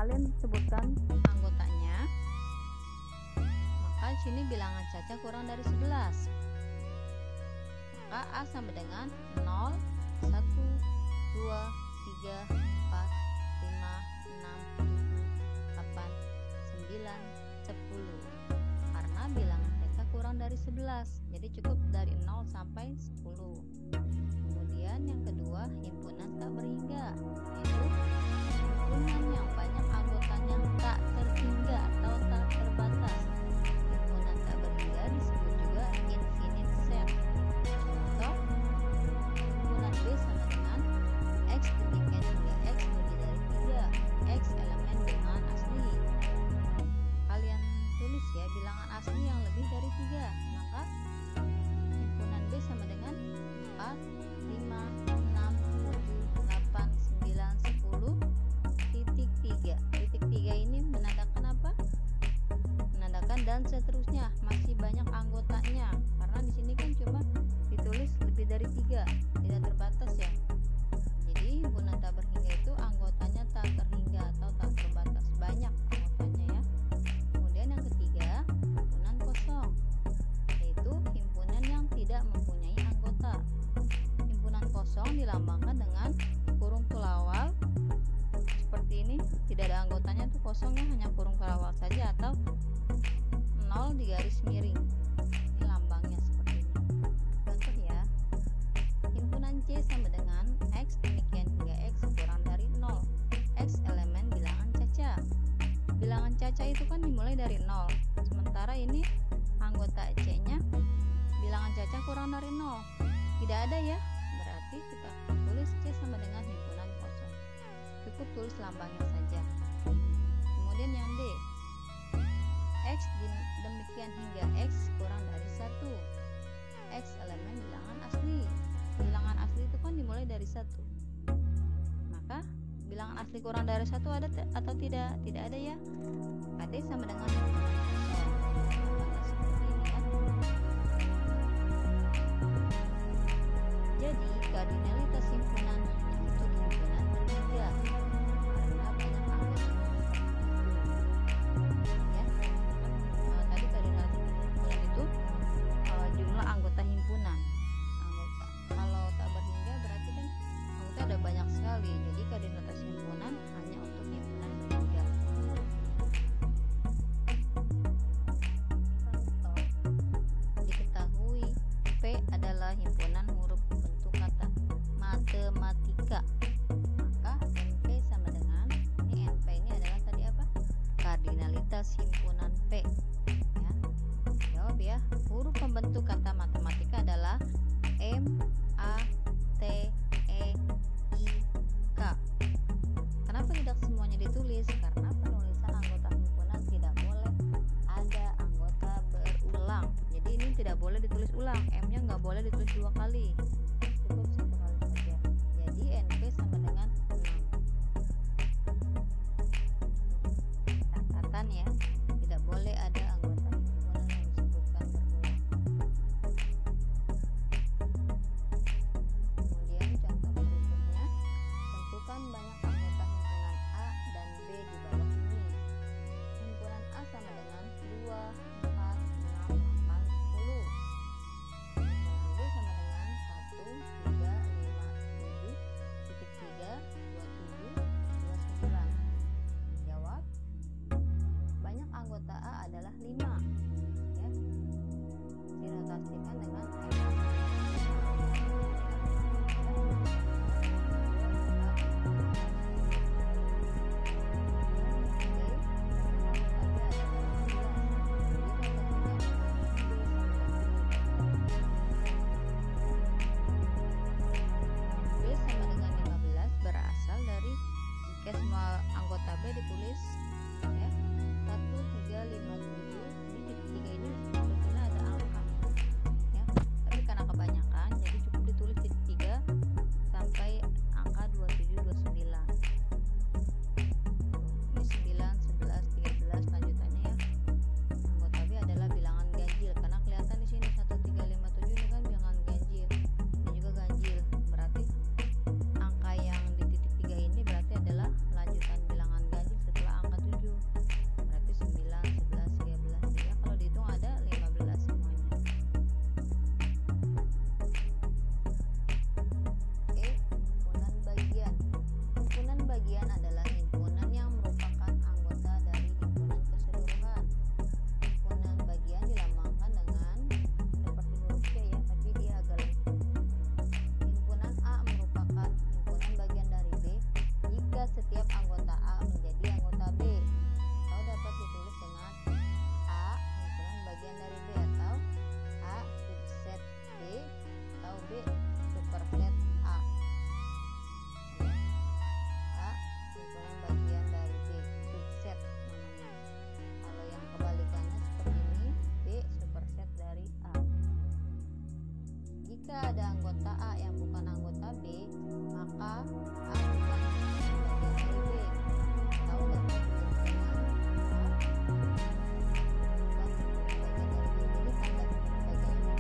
kalian sebutkan anggotanya. Maka di sini bilangan Caca kurang dari 11. Maka A sama dengan 0, 1, 2, 3, 4, 5, 6, 7, 8, 9, 10. Karena bilangan Caca kurang dari 11, jadi cukup dari 0 sampai 10. Kemudian yang kedua, himpunan tak berhingga, yaitu himpunan yang banyak anggotanya tak terhingga atau tak terbatas. Himpunan tak berhingga disebut juga infinite set. Contoh, himpunan B sama dengan X demikian hingga X lebih dari 3, X elemen bilangan asli. Kalian tulis ya bilangan asli yang lebih dari 3, maka himpunan B sama dengan 4, 5, 6, 7, 8, 9, 10, titik 3. Titik 3 ini menandakan apa? Menandakan dan seterusnya, masih banyak anggotanya. Karena di sini kan cuma ditulis lebih dari 3, tidak terbatas ya. Jadi himpunan tak berhingga itu anggotanya tak terhingga atau tak terbatas, banyak anggotanya ya. Kemudian yang ketiga, himpunan kosong, yaitu himpunan yang tidak mempunyai anggota. Himpunan kosong dilambangkan dengan kurung pelawal seperti ini, tidak ada anggotanya, tuh kosongnya hanya kurung pelawal saja atau 0 di garis miring. Ini lambangnya seperti ini. Contoh ya, himpunan C sama dengan X demikian hingga X kurang dari 0, X elemen bilangan Caca. Bilangan Caca itu kan dimulai dari 0, sementara ini anggota C-nya bilangan Caca kurang dari 0, tidak ada ya, berarti kita tulis C sama dengan himpunan kosong, cukup tulis lambangnya saja. Kemudian yang D, X demikian hingga X kurang dari 1, X elemen bilangan asli. Bilangan asli itu kan dimulai dari 1, maka bilangan asli kurang dari 1 ada atau tidak? Tidak ada ya, D sama dengan himpunan kosong. Lambangnya seperti ini ya. Jadi kardinalitas himpunan hanya untuk himpunan bertiga karena banyak anggotanya ya. Tadi kardinalitas himpunan itu jumlah anggota himpunan. Kalau tak berhingga berarti kan anggota ada banyak sekali. Jadi kardinalitas himpunan hanya untuk himpunan bertiga. Diketahui P adalah himpunan huruf bentuk kata matematika, maka NP sama dengan, ini NP ini adalah tadi apa? Kardinalitas himpunan P ya. Jawab ya, huruf pembentuk kata matematika adalah M, A, T, E, I, K. Kenapa tidak semuanya ditulis? Karena penulisan anggota himpunan tidak boleh ada anggota berulang. Jadi ini tidak boleh ditulis ulang, M-nya nggak boleh ditulis 2 kali, cukup 1 kali saja. Jadi NP sama dengan 6. Catatan ya, tidak boleh ada anggota himpunan yang disebutkan berulang. Kemudian contoh berikutnya, tentukan banyak anggota himpunan A dan B di bawah ini. Himpunan A sama dengan 2, 4, 6, 8, 10. Himpunan B sama dengan 1, 3, 5, 7, titik 3, 27, 29. Jawab, banyak anggota A adalah 5 ya. Dinotasikan dengan M. Ketiga, setiap anggota A menjadi anggota B, atau dapat ditulis dengan A himpunan bagian dari B, atau A subset B, atau B superset A. A himpunan bagian dari B, subset namanya. Kalau yang kebalikannya seperti ini, B superset dari A. Jika ada anggota A yang bukan anggota B, maka A bukan bagian dari B, atau dapat ditulis dengan A bukan bagian dari B. Jadi tanda bagiannya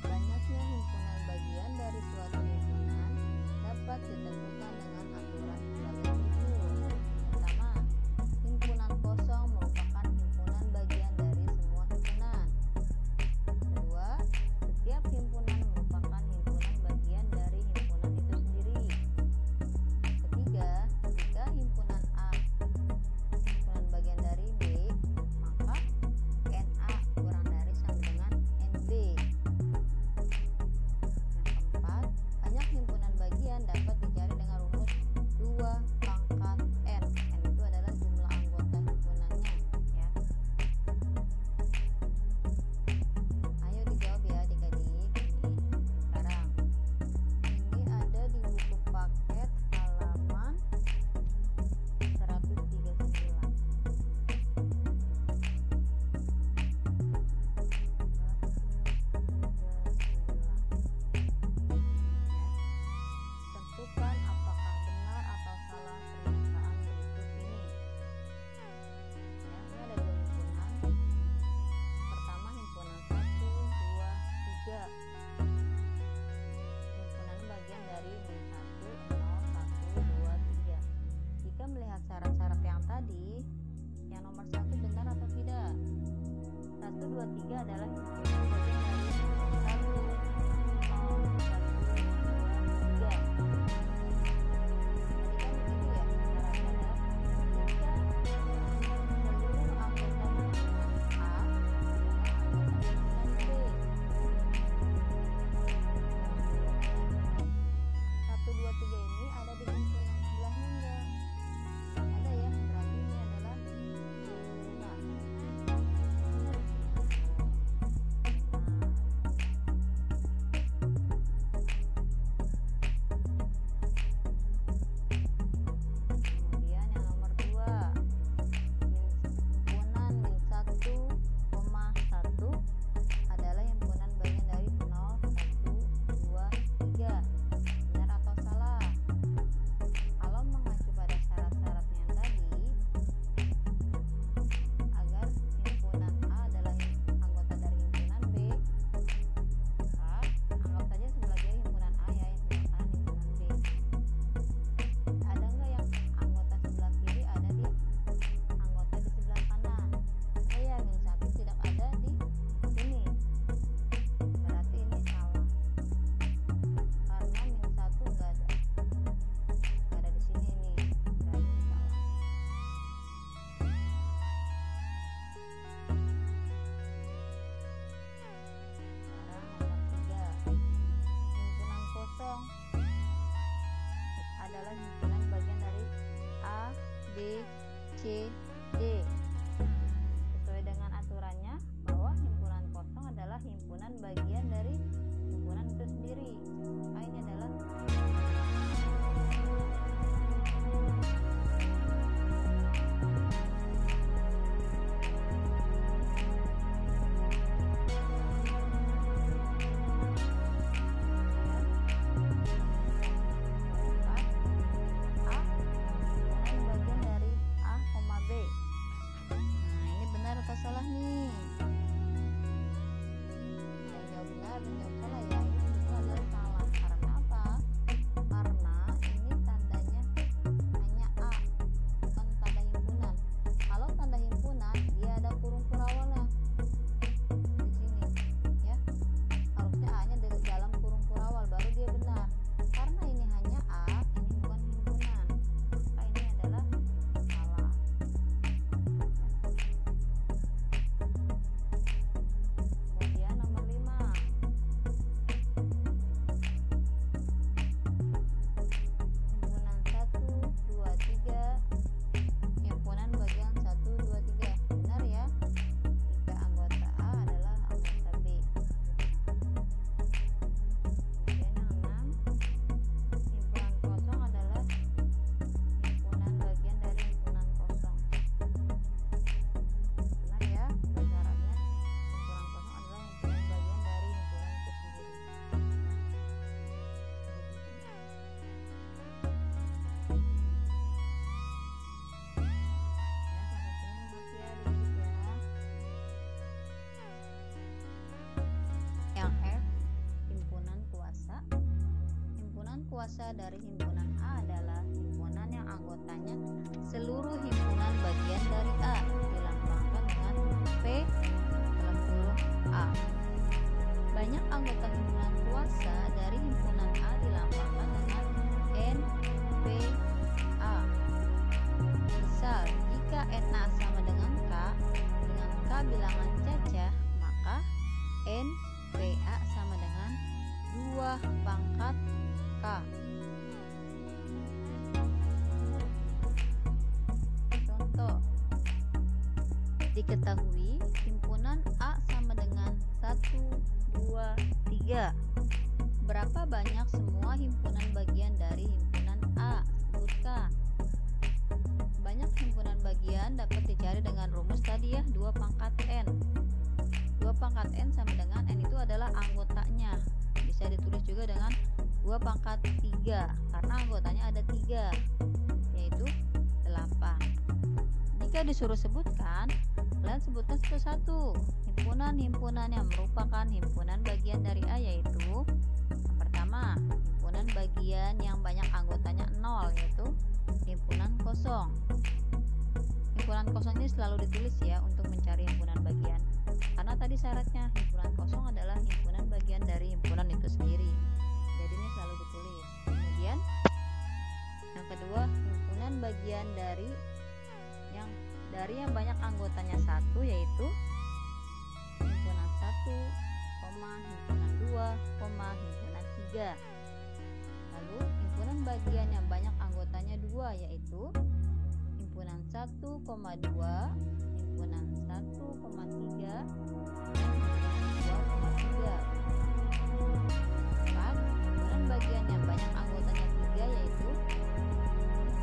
banyaknya himpunan bagian dari suatu himpunan dapat ditentukan dengan aturan sebagai berikut. Pertama, himpunan kosong merupakan himpunan bagian dari semua himpunan. Kedua, setiap himpunan merupakan himpunan bagian dari himpunan itu sendiri. Ketiga, jika himpunan A himpunan bagian dari B, maka NA kurang dari sama dengan NB. Yang keempat, banyak himpunan bagian dapat dicari dengan rumus 2 pangkat N. N itu adalah jumlah anggota himpunannya, ya. Ayo dijawab ya adik-adik. Sekarang ini ada di buku paket halaman 139. Tentukan apakah benar atau salah pernyataan berikut ini. Ya, ini ada dua himpunan. Pertama himpunan 1, 2, 3. Himpunan bagian dari min 1, 0, 1, 2, 3. Jika melihat syarat-syarat yang tadi, yang nomor 1 benar atau tidak? 1, 2, 3 adalah himpunan bagian dari 1, 0, 1, 2, 3. Adalah himpunan bagian dari A, B, C, D. Sesuai dengan aturannya bahwa himpunan kosong adalah himpunan bagian dari himpunan itu sendiri. Maka ini adalah salah nih. Yang jawab benar dan jawab salah ya. Ini adalah salah. Karena apa? Karena ini tandanya hanya A, bukan tanda himpunan. Kalau tanda himpunan dia ada kurung kurawalnya di sini, ya. Harusnya A-nya dalam kurung kurawal baru dia benar. Karena ini hanya A, ini bukan himpunan. Maka ini adalah salah. kuasa dari himpunan A adalah himpunan yang anggotanya seluruh himpunan bagian dari A, dilambangkan dengan P dalam kurung A. Banyak anggota himpunan kuasa dari himpunan A dilambangkan dengan N, P, A. Misal, jika NA sama dengan K bilangan cacah, maka NPA sama dengan 2 pangkat K. Contoh, diketahui himpunan A sama dengan 1, 2, 3. Berapa banyak semua himpunan bagian dari himpunan A? Sebutkan. Banyak himpunan bagian dapat dicari dengan rumus tadi ya, 2 pangkat N. 2 pangkat N sama dengan N itu adalah anggotanya. Bisa ditulis juga dengan 2 pangkat 3 karena anggotanya ada 3, yaitu 8. Jika disuruh sebutkan, kalian sebutkan satu-satu himpunan-himpunan yang merupakan himpunan bagian dari A, yaitu yang pertama, himpunan bagian yang banyak anggotanya 0, yaitu himpunan kosong. Himpunan kosong ini selalu ditulis ya untuk mencari himpunan bagian, karena tadi syaratnya himpunan kosong adalah himpunan bagian dari himpunan itu sendiri, jadi ini selalu ditulis. Kemudian yang kedua, himpunan bagian dari yang banyak anggotanya 1, yaitu himpunan 1, himpunan 2, himpunan 3. Lalu himpunan bagian yang banyak anggotanya 2, yaitu himpunan 1,2, himpunan 1,3, dan himpunan 2,3. Himpunan bagian yang banyak anggotanya 3, yaitu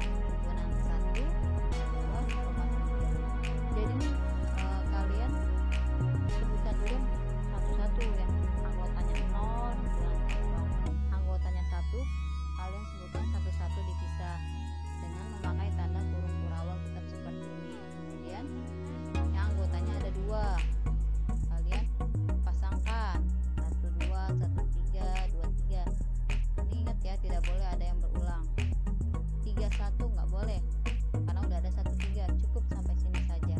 himpunan 1, 2,3. Jadi ini kalian sebutkan dulu satu-satu yang anggotanya 0, himpunan kosong. Anggotanya 1, kalian sebutkan satu-satu dipisah dengan memakai tanda kurung kurawal tetap seperti ini. Kemudian yang anggotanya ada 2, kalian pasangkan 1, 2, 1, 3, 2, 3. Ini ingat ya, tidak boleh ada yang berulang. 3, 1 nggak boleh karena udah ada 1, 3, cukup sampai sini saja.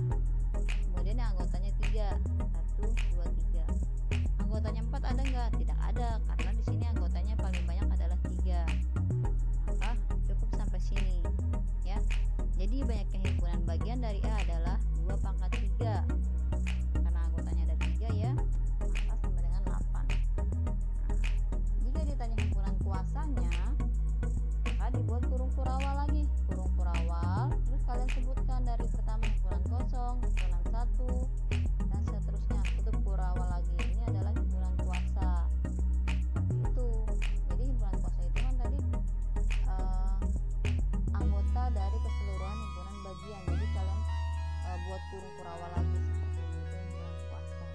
Kemudian yang anggotanya 3, 1, 2, 3. Anggotanya 4 ada nggak? Tidak ada, karena di sini anggotanya paling banyak adalah 3. Maka cukup sampai sini ya. Jadi banyaknya himpunan bagian dari A adalah 2 pangkat 3. Karena anggotanya ada 3 ya, maka sama dengan 8. Jika ditanya himpunan kuasanya, maka dibuat kurung kurawal lagi. Kurung kurawal, terus kalian sebutkan dari pertama himpunan kosong, himpunan 1, dan seterusnya. Tutup kurawal lagi. Ini adalah himpunan kuasa. Itu. Jadi himpunan kuasa itu kan tadi anggota dari keseluruhan himpunan bagian. Jadi kalian buat kurung kurawal lagi seperti ini. Itu himpunan kuasa.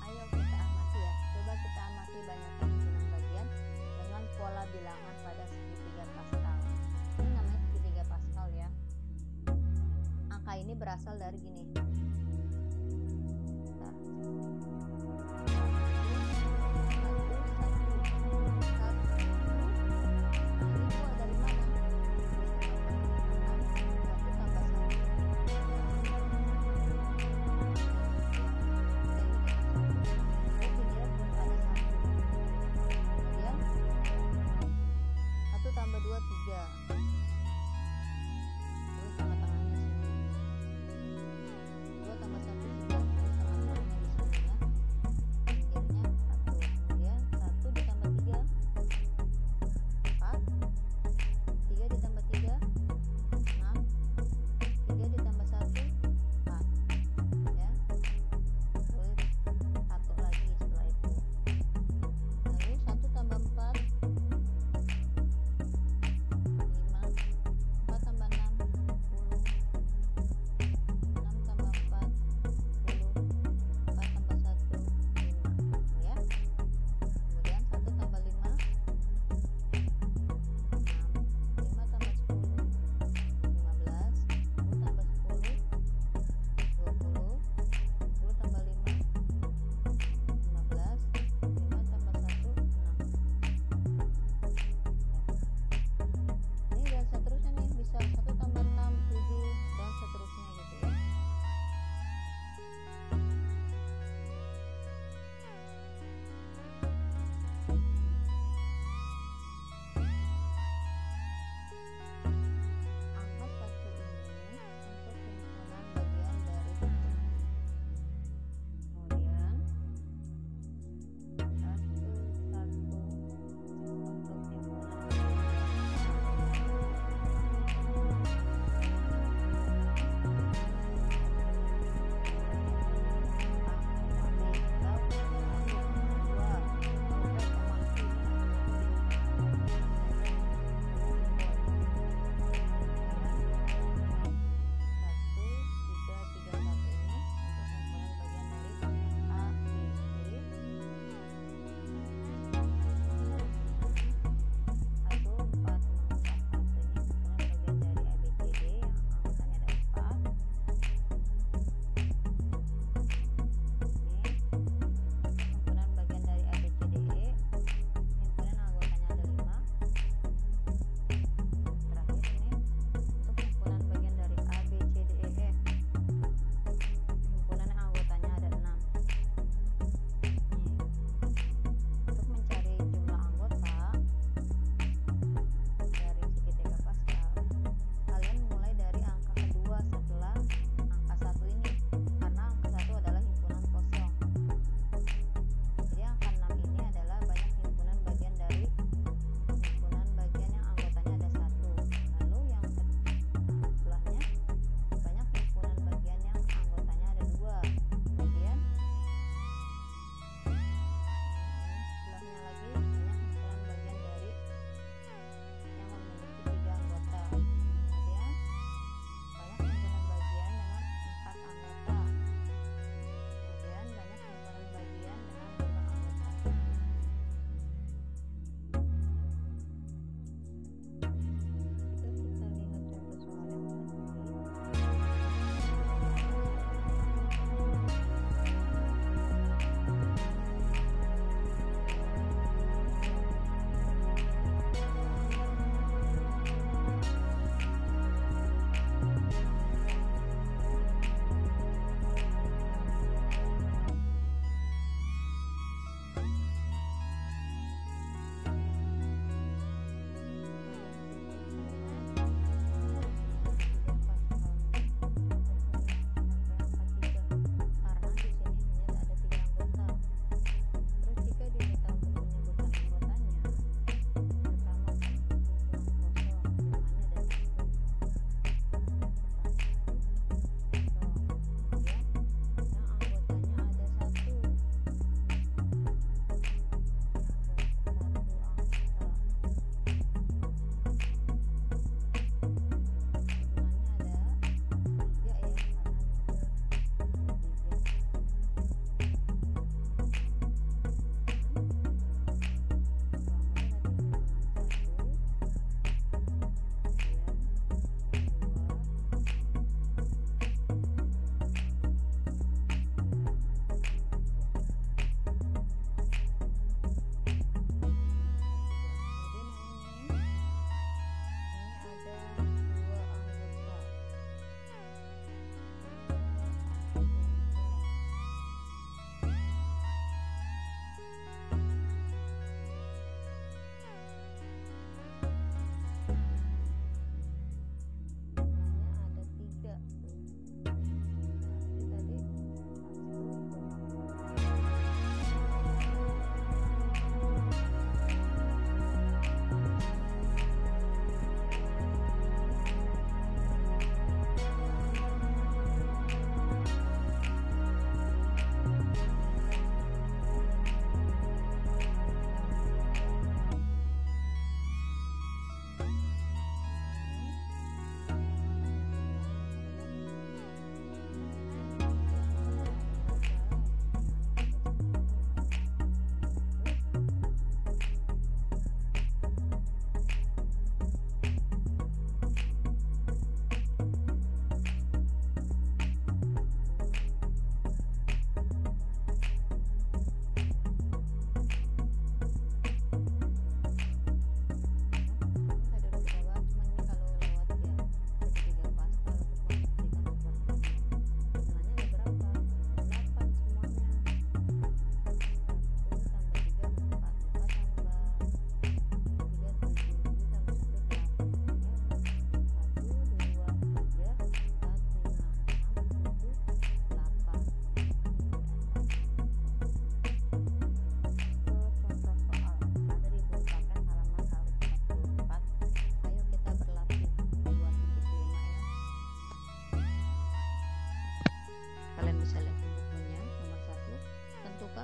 Ayo kita amati ya. Coba kita amati banyaknya himpunan bagian dengan pola bilangan pada segitiga Pascal. Ini namanya segitiga Pascal ya. Angka ini berasal dari gini. Nah.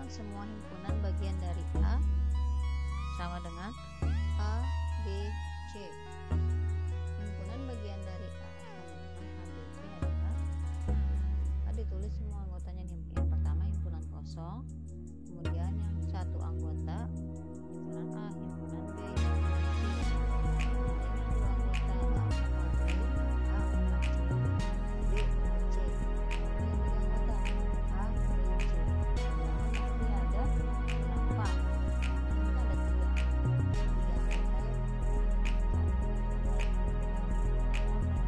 tentukan semua himpunan bagian dari A sama dengan A, B, C. Himpunan bagian dari A sama dengan A, B, C adalah ditulis semua anggotanya. Yang pertama himpunan kosong, kemudian yang satu anggota himpunan A, himpunan B, himpunan C, kemudian yang dua anggota A sama B, A sama C, B sama C, kemudian tiga anggota A, B, C. Ini ada berapa? Ini ada tiga anggota.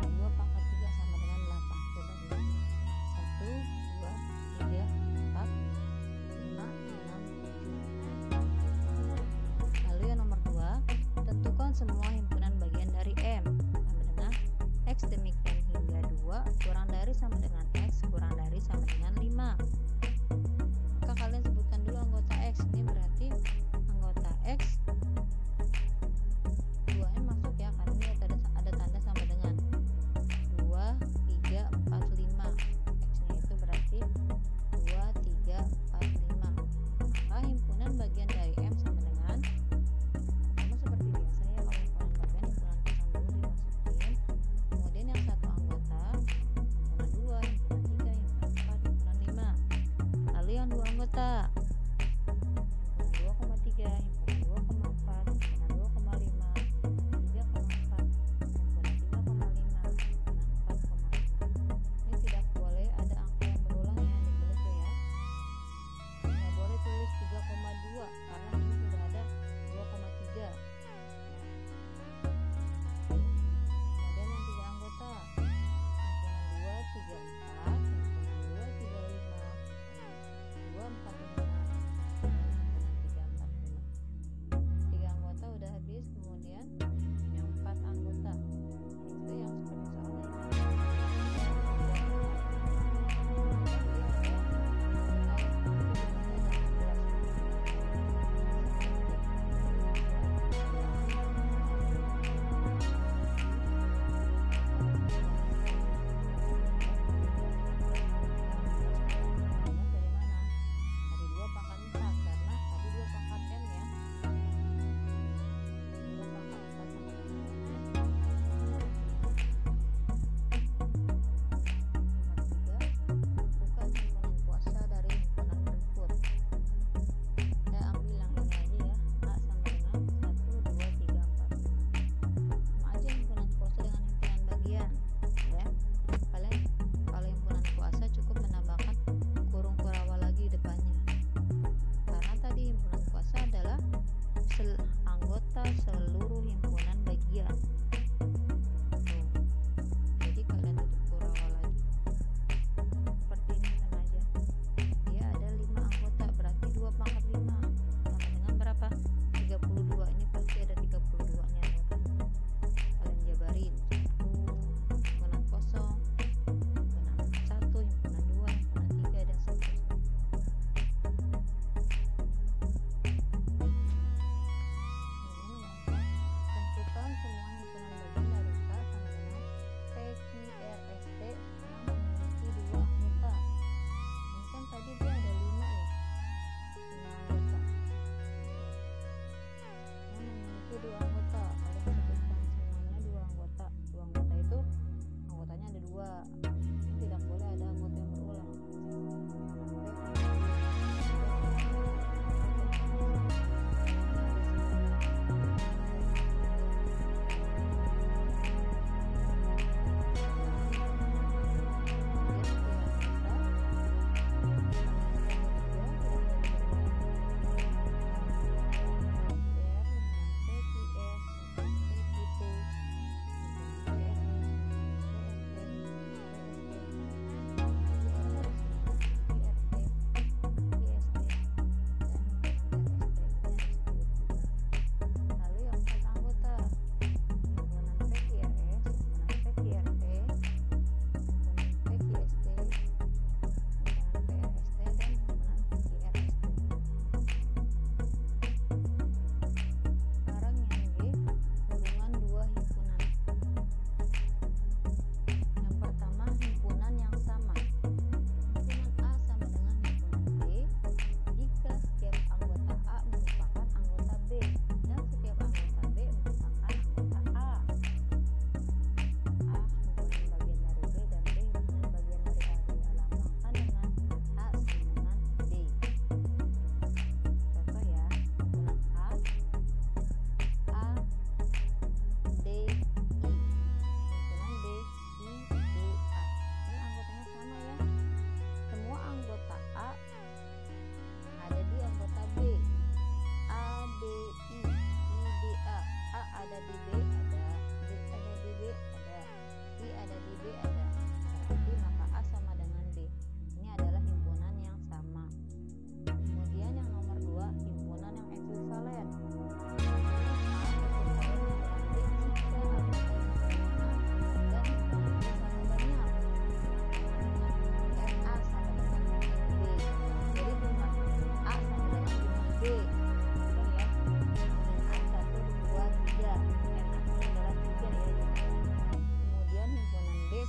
2 pangkat 3 sama dengan 8. Coba lihat. 1, 2, 3, 4, 5, 6, 7. Lalu yang nomor 2, tentukan semua himpunan bagian dari M sama dengan X demikian hingga 2 kurang dari sama dengan X kurang dari sama dengan 5. Maka kalian sebutkan dulu anggota X. Ini berarti anggota X 2-nya masuk ya, karena ini ada tanda sama dengan 2, 3, 4, 5. X-nya itu berarti 2, 3, 4, 5. Maka himpunan bagian dari M sama dengan, sama seperti biasa ya, kalau himpunan bagian himpunan kosong dulu dimasukin, kemudian yang satu anggota himpunan 2, himpunan 3, himpunan 4, himpunan 5. Lalu yang dua anggota himpunan 2,3, himpunan 2,4, himpunan 2,5, 3,4, himpunan 3,5, himpunan 4,5. Ini tidak boleh ada angka yang berulang ya, ditulis tuh ya. Nggak boleh tulis 3,2 karena ini sudah ada 2,3. Kemudian yang tiga anggota himpunan 2, 3, 4, himpunan 2, 3, 5, 2, 4, 5, dan himpunan 3, 4, 5. Tiga anggota udah habis, kemudian yang 4 anggota itu yang seperti soal ini. Dari mana? Dari 2 pangkat 4 karena tadi 2 pangkat N ya. 2 pangkat 4 sama dengan nomor 3, tentukan himpunan kuasa dari himpunan berikut. Saya ambil yang ini aja ya, A sama dengan 1, 2, 3, 4, 5. Sama aja himpunan kuasa dengan himpunan bagian ya. Kalian kalau himpunan kuasa cukup menambahkan kurung kurawal lagi depannya, karena tadi himpunan kuasa adalah anggota seluruh himpunan bagian. Tuh. Jadi kalian tutup kurawal lagi seperti ini sama aja. Dia ada 5 anggota, berarti 2 pangkat 5 sama dengan berapa? 32. Ini pasti ada 32 nya anggotanya. Kalian jabarin. 1 himpunan kosong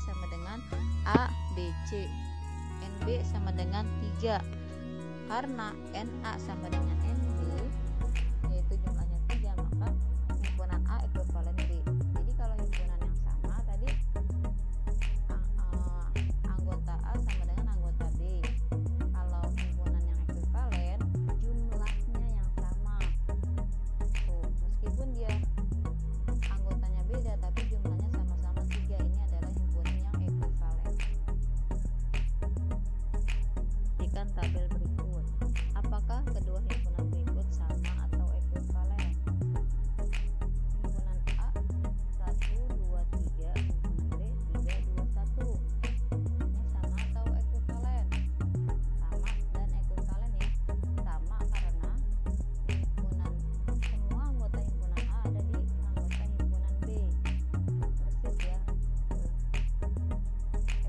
sama dengan A, B, C. NB sama dengan 3. Karena NA sama dengan NB, yaitu jumlahnya 3, maka himpunan A ekuivalen B. Jadi kalau himpunan yang sama tadi anggota A sama dengan anggota B. Kalau himpunan yang ekuivalen, jumlahnya yang sama. Tuh, meskipun dia anggotanya beda tapi jumlahnya sama-sama 3. Ini adalah himpunan yang ekuivalen. Perhatikan tabel berikut. Apakah kedua himpunan berikut sama atau ekuivalen? Himpunan A 1, 2, 3, himpunan B 3, 2, 1. Ini sama atau ekuivalen? Sama dan ekuivalen ya. Sama karena himpunan semua anggota himpunan A ada di anggota himpunan B. Persis ya.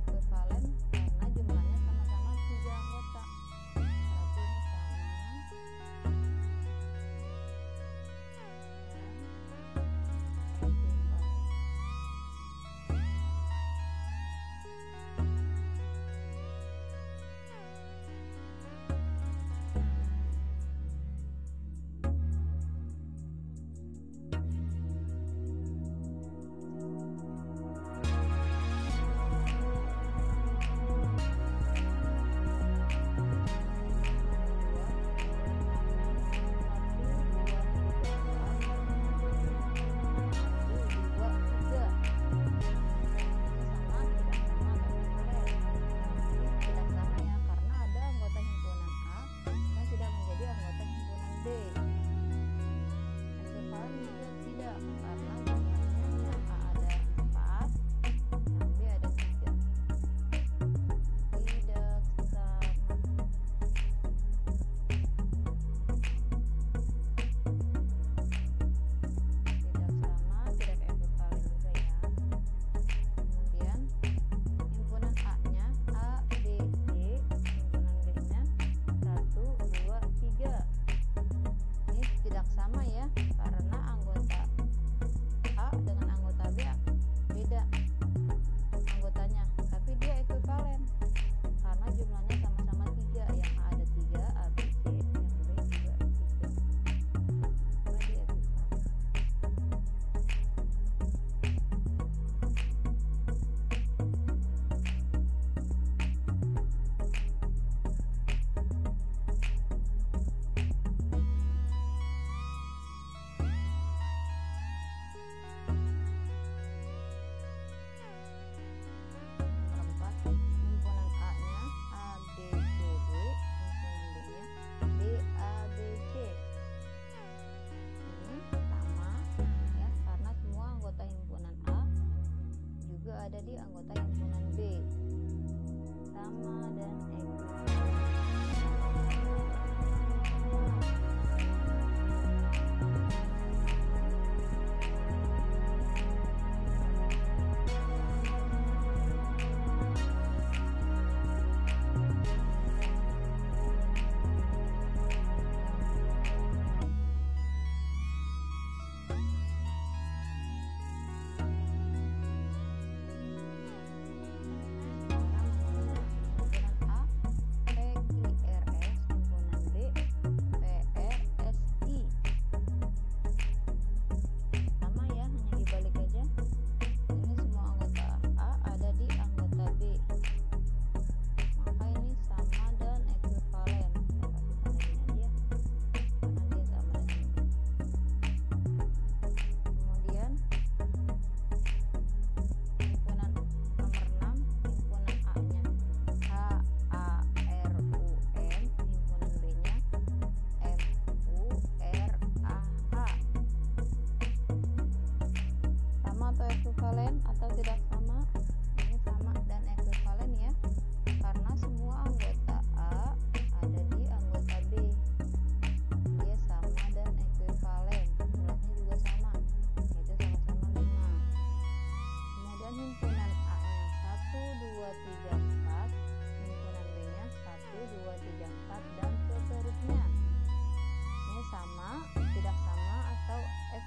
Ekuivalen karena jumlahnya sama-sama 3 anggota. Berarti ini sama. Ada di anggota himpunan B. Sama dan ekuivalen.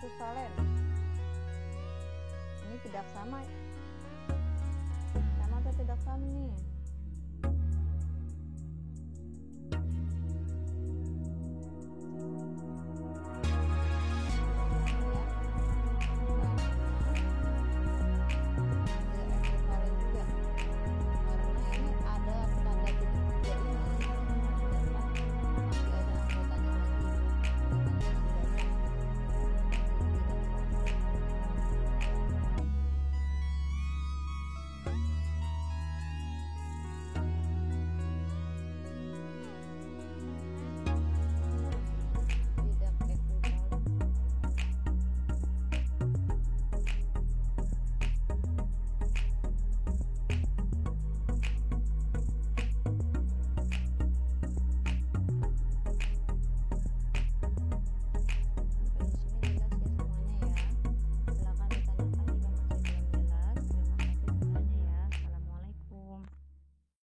ekuivalen. Ini tidak sama